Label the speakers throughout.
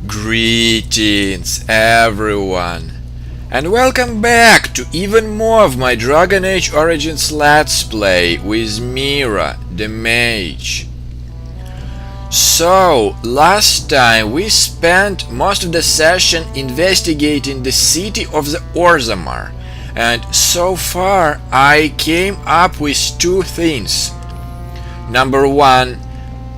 Speaker 1: Greetings everyone, and welcome back to even more of my Dragon Age Origins Let's Play with Mira, the Mage. So, last time we spent most of the session investigating the city of the Orzammar, and so far I came up with two things. Number one,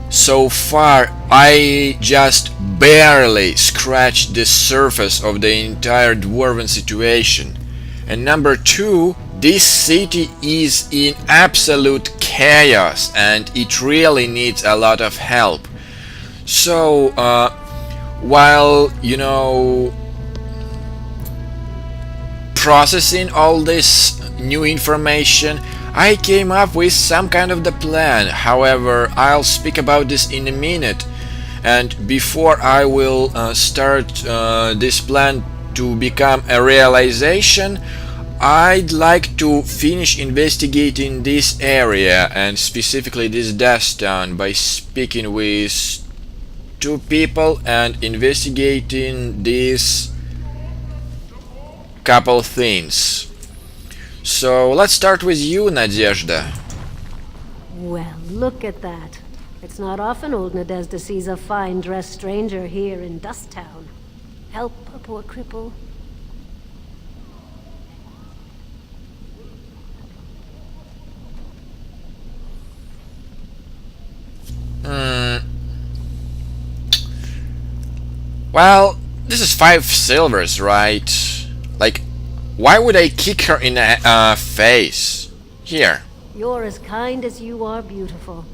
Speaker 1: so far I just barely scratched the surface of the entire Dwarven situation. And number two, this city is in absolute chaos and it really needs a lot of help. So, while, processing all this new information, I came up with some kind of the plan. However, I'll speak about this in a minute. And before I will start this plan to become a realization, I'd like to finish investigating this area and specifically this Dust Town by speaking with two people and investigating these couple things. So let's start with you, Nadezhda.
Speaker 2: Well, look at that. It's not often old Nadezhda sees a fine-dressed stranger here in Dust Town. Help a poor cripple.
Speaker 1: Well, this is 5 silvers, right? Like, why would I kick her in the face? Here.
Speaker 2: You're as kind as you are beautiful.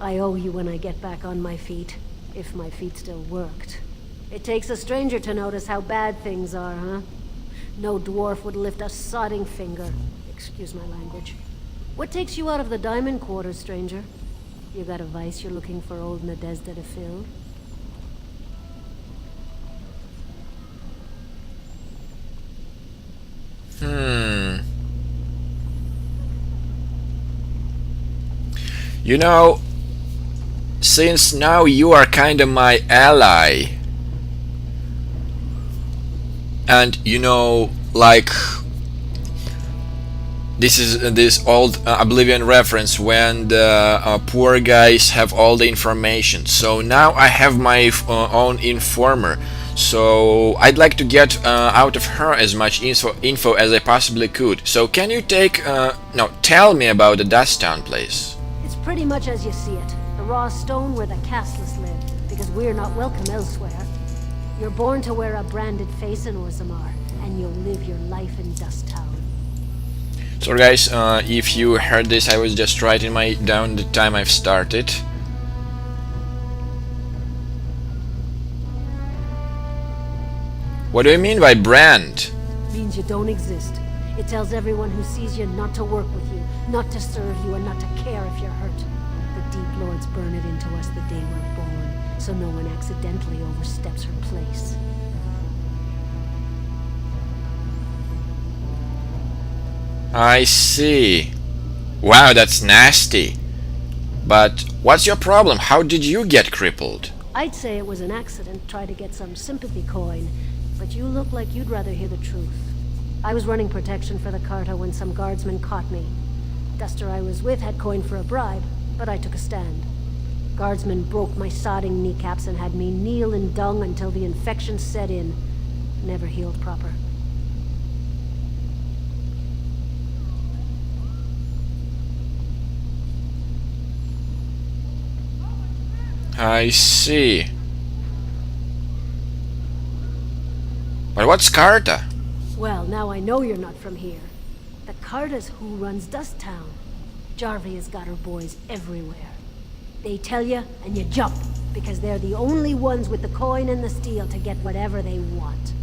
Speaker 2: I owe you when I get back on my feet. If my feet still worked. It takes a stranger to notice how bad things are, huh? No dwarf would lift a sodding finger. Excuse my language. What takes you out of the Diamond Quarters, stranger? You got a vice you're looking for old Nadezhda to fill? Since now you are kinda my ally, and like, this is this old Oblivion reference when the poor guys have all the information. So now I have my own informer. So I'd like to get out of her as much info as I possibly could. So can you tell me about the Dust Town place? It's pretty much as you see it. The raw stone where the castless live, because we're not welcome elsewhere. You're born to wear a branded face in Orzammar, and you'll live your life in Dust Town.
Speaker 1: So guys, if you heard this, I was just writing down the time I've started. What do you mean by brand?
Speaker 2: Means you don't exist. It tells everyone who sees you not to work with you, not to serve you, and not to care if you're hurt. The Deep Lords burn it into us the day we're born, so no one accidentally oversteps her place.
Speaker 1: I see. Wow, that's nasty. But what's your problem? How did you get crippled?
Speaker 2: I'd say it was an accident, try to get some sympathy coin, but you look like you'd rather hear the truth. I was running protection for the Carta when some guardsmen caught me. Duster I was with had coin for a bribe, but I took a stand. Guardsmen broke my sodding kneecaps and had me kneel in dung until the infection set in. Never healed proper.
Speaker 1: I see. But what's Carta?
Speaker 2: Well, now I know you're not from here. The Carta's who runs Dust Town. Jarvie has got her boys everywhere. They tell you, and you jump, because they're the only ones with the coin and the steel to get whatever they want.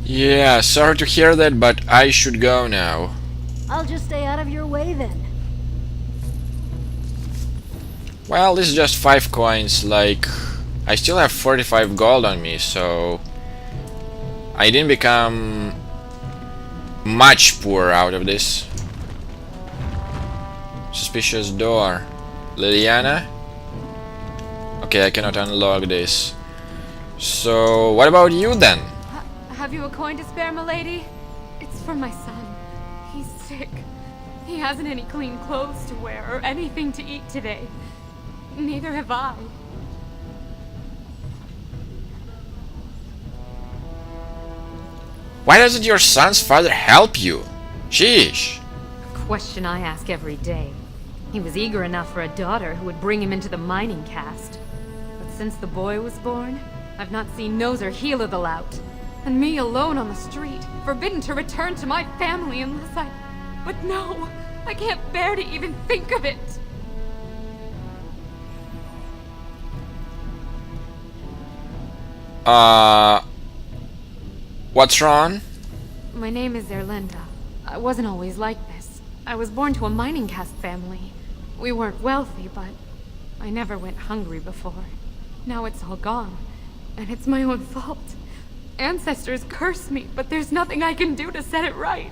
Speaker 1: Yeah, sorry to hear that, but I should go now.
Speaker 2: I'll just stay out of your way then.
Speaker 1: Well, this is just 5 coins, like, I still have 45 gold on me, so I didn't become much poorer out of this.
Speaker 2: Suspicious door. Liliana? Okay, I cannot unlock this. So, what about you then?
Speaker 3: Have you a coin to spare, milady? It's for my son. He's sick. He hasn't any clean clothes to wear or anything to eat today. Neither have I.
Speaker 2: Why doesn't your son's father help you? Sheesh.
Speaker 3: Question I ask every day. He was eager enough for a daughter who would bring him into the mining caste. But since the boy was born, I've not seen nose or heel of the lout. And me alone on the street, forbidden to return to my family unless I... But no, I can't bear to even think of it.
Speaker 2: What's wrong?
Speaker 3: My name is Erlinda. I wasn't always like this. I was born to a mining caste family. We weren't wealthy, but I never went hungry before. Now it's all gone, and it's my own fault. Ancestors curse me, but there's nothing I can do to set it right.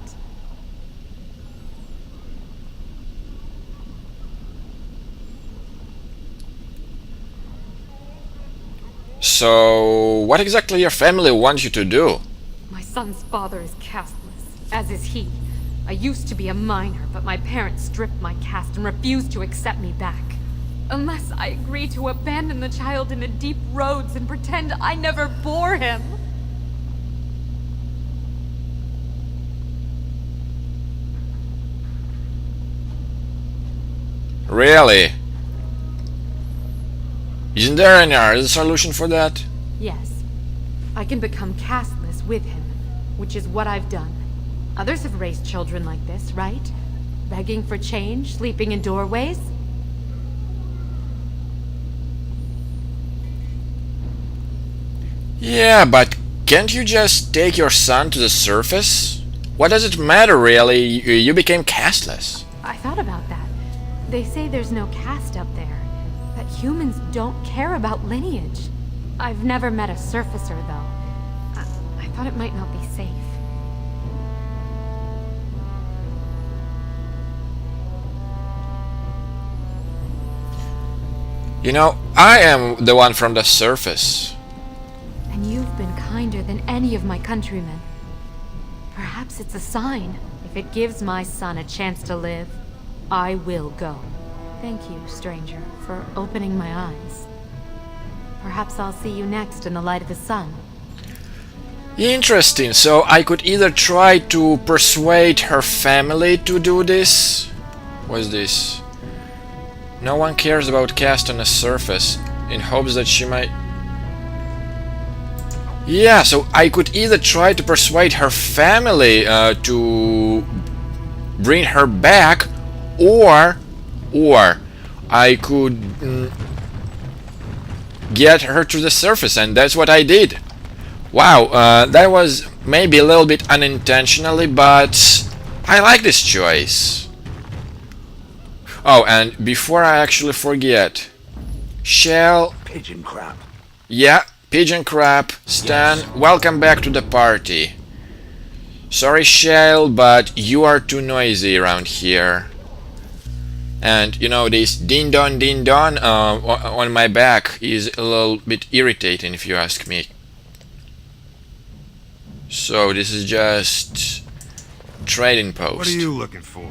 Speaker 2: So, what exactly your family wants you to do?
Speaker 3: My son's father is casteless, as is he. I used to be a miner, but my parents stripped my caste and refused to accept me back. Unless I agree to abandon the child in the deep roads and pretend I never bore him.
Speaker 2: Really? Isn't there any other solution for that?
Speaker 3: Yes. I can become casteless with him, which is what I've done. Others have raised children like this, right? Begging for change, sleeping in doorways?
Speaker 2: Yeah, but can't you just take your son to the surface? What does it matter, really? You became casteless.
Speaker 3: I thought about that. They say there's no caste up there, that humans don't care about lineage. I've never met a surfacer, though. I thought it might not be safe.
Speaker 2: You know, I am the one from the surface.
Speaker 3: And you've been kinder than any of my countrymen. Perhaps it's a sign. If it gives my son a chance to live, I will go. Thank you, stranger, for opening my eyes. Perhaps I'll see you next in the light of the sun.
Speaker 2: Interesting, so I could either try to persuade her family to do this. What's this? No one cares about caste on the surface, in hopes that she might... Yeah, so I could either try to persuade her family to bring her back, or I could get her to the surface, and that's what I did. Wow, that was maybe a little bit unintentionally, but I like this choice. Oh, and before I actually forget, shall...
Speaker 4: Pigeon crap.
Speaker 2: Yeah, Pigeon Crap, Stan,
Speaker 4: Yes.
Speaker 2: welcome back to the party. Sorry, Shale, but you are too noisy around here. And, you know, this ding-dong, ding-dong on my back is a little bit irritating, if you ask me. So, this is just... trading post.
Speaker 4: What are you looking for?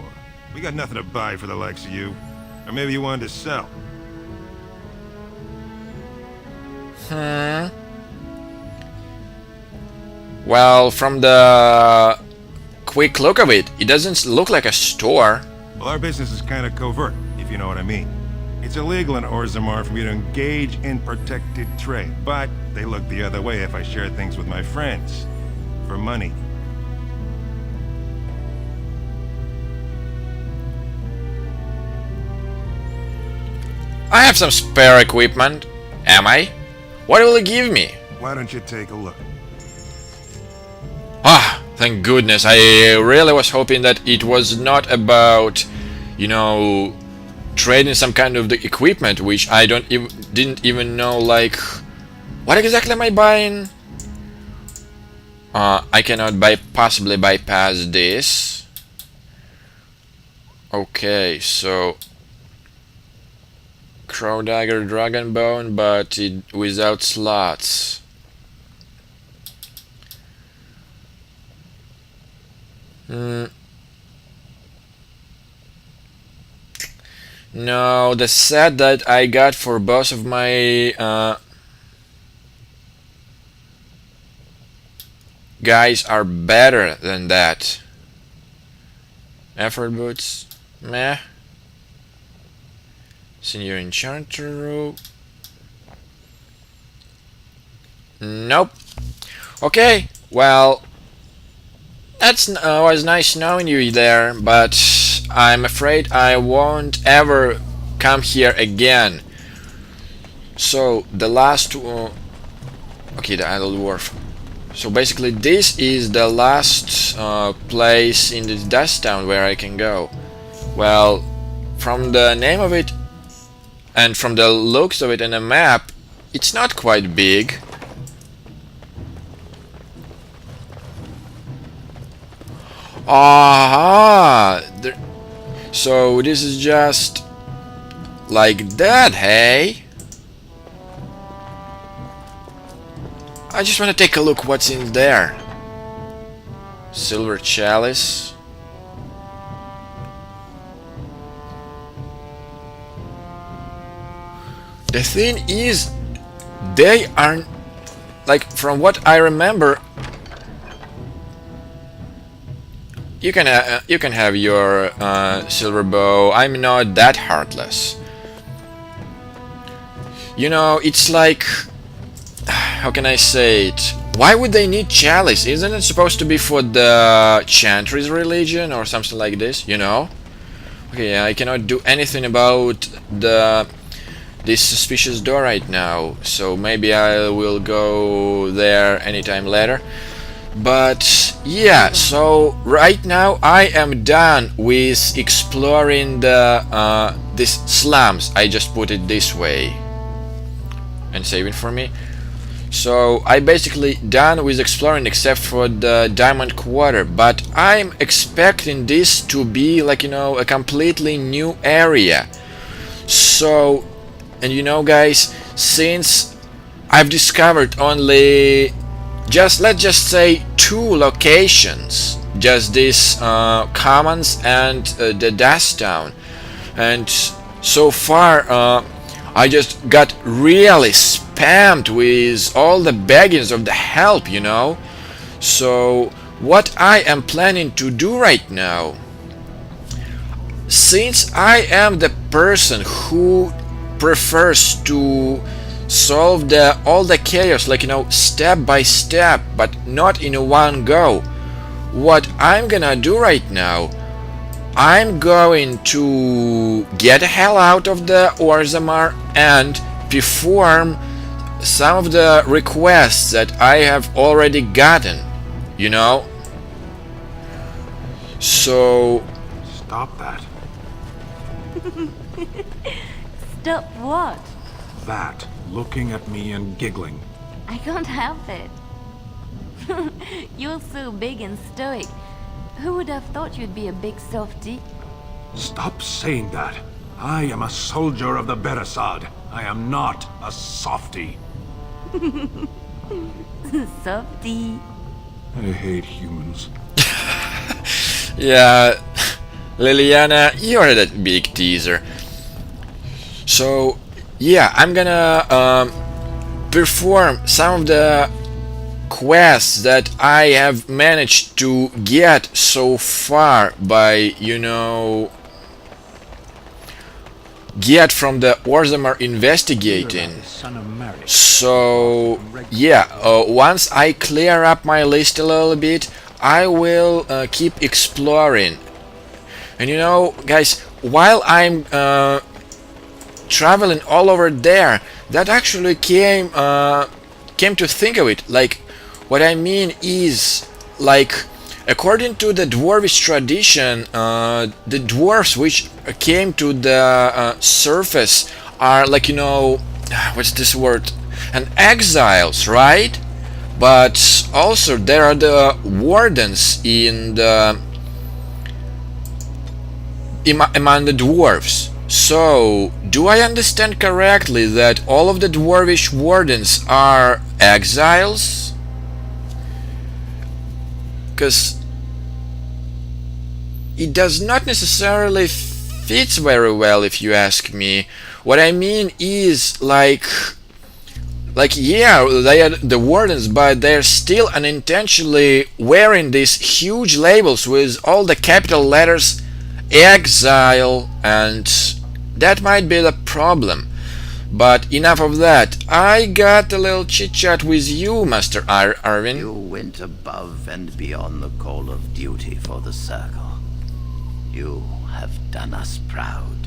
Speaker 4: We got nothing to buy for the likes of you. Or maybe you wanted to sell.
Speaker 2: Well, from the quick look of it, it doesn't look like a store.
Speaker 4: Well, our business is kind of covert, if you know what I mean. It's illegal in Orzammar for me to engage in protected trade, but they look the other way if I share things with my friends. For money.
Speaker 2: I have some spare equipment. Am I? What will it give me?
Speaker 4: Why don't you take a look?
Speaker 2: Ah, thank goodness. I really was hoping that it was not about, you know, trading some kind of the equipment, which I didn't even know, like, what exactly am I buying? I cannot possibly bypass this. Okay, so Crow Dagger Dragonbone, but without slots. No, the set that I got for both of my guys are better than that. Effort boots, meh. Senior Enchanter, nope. Okay, well, that's was nice knowing you there, but I'm afraid I won't ever come here again. So the last okay, the Idle Dwarf. So basically this is the last place in the Dust Town where I can go. Well, from the name of it and from the looks of it in a map, it's not quite big. Aha! So this is just like that, hey? I just want to take a look what's in there. Silver Chalice. The thing is, they are, like, from what I remember, you can have your silver bow. I'm not that heartless. You know, it's like, how can I say it? Why would they need chalice? Isn't it supposed to be for the Chantry's religion or something like this? You know? Okay, I cannot do anything about this suspicious door right now, so maybe I will go there anytime later. But yeah, so right now I am done with exploring the these slums. I just put it this way and save it for me. So I basically done with exploring except for the Diamond Quarter, but I'm expecting this to be like, you know, a completely new area. So, and you know guys, since I've discovered only let's just say 2 locations, just this Commons and the Dust Town, and so far I just got really spammed with all the beggings of the help, you know. So what I am planning to do right now, since I am the person who prefers to solve all the chaos, like, you know, step by step, but not in one go, what I'm gonna do right now, I'm going to get the hell out of the Orzammar and perform some of the requests that I have already gotten, you know. So
Speaker 5: Stop that.
Speaker 6: Stop what?
Speaker 5: That. Looking at me and giggling.
Speaker 6: I can't help it. You're so big and stoic. Who would have thought you'd be a big softy?
Speaker 5: Stop saying that. I am a soldier of the Beresad. I am not a softy.
Speaker 6: Softy.
Speaker 5: I hate humans.
Speaker 2: yeah, Liliana, you're that big teaser. So yeah, I'm gonna perform some of the quests that I have managed to get so far by, you know, get from the Orzammar investigating. So yeah, once I clear up my list a little bit, I will keep exploring. And you know guys, while I'm traveling all over there, that actually came to think of it, like, what I mean is, like, according to the dwarvish tradition, the dwarves which came to the surface are, like, you know, what's this word, and exiles, right? But also there are the wardens in the among the dwarves. So, do I understand correctly that all of the dwarvish wardens are exiles? Because it does not necessarily fits very well, if you ask me. What I mean is like yeah, they are the wardens, but they're still unintentionally wearing these huge labels with all the capital letters exile, and that might be the problem. But enough of that. I got a little chit chat with you, Master Arvin.
Speaker 7: You went above and beyond the call of duty for the Circle. You have done us proud.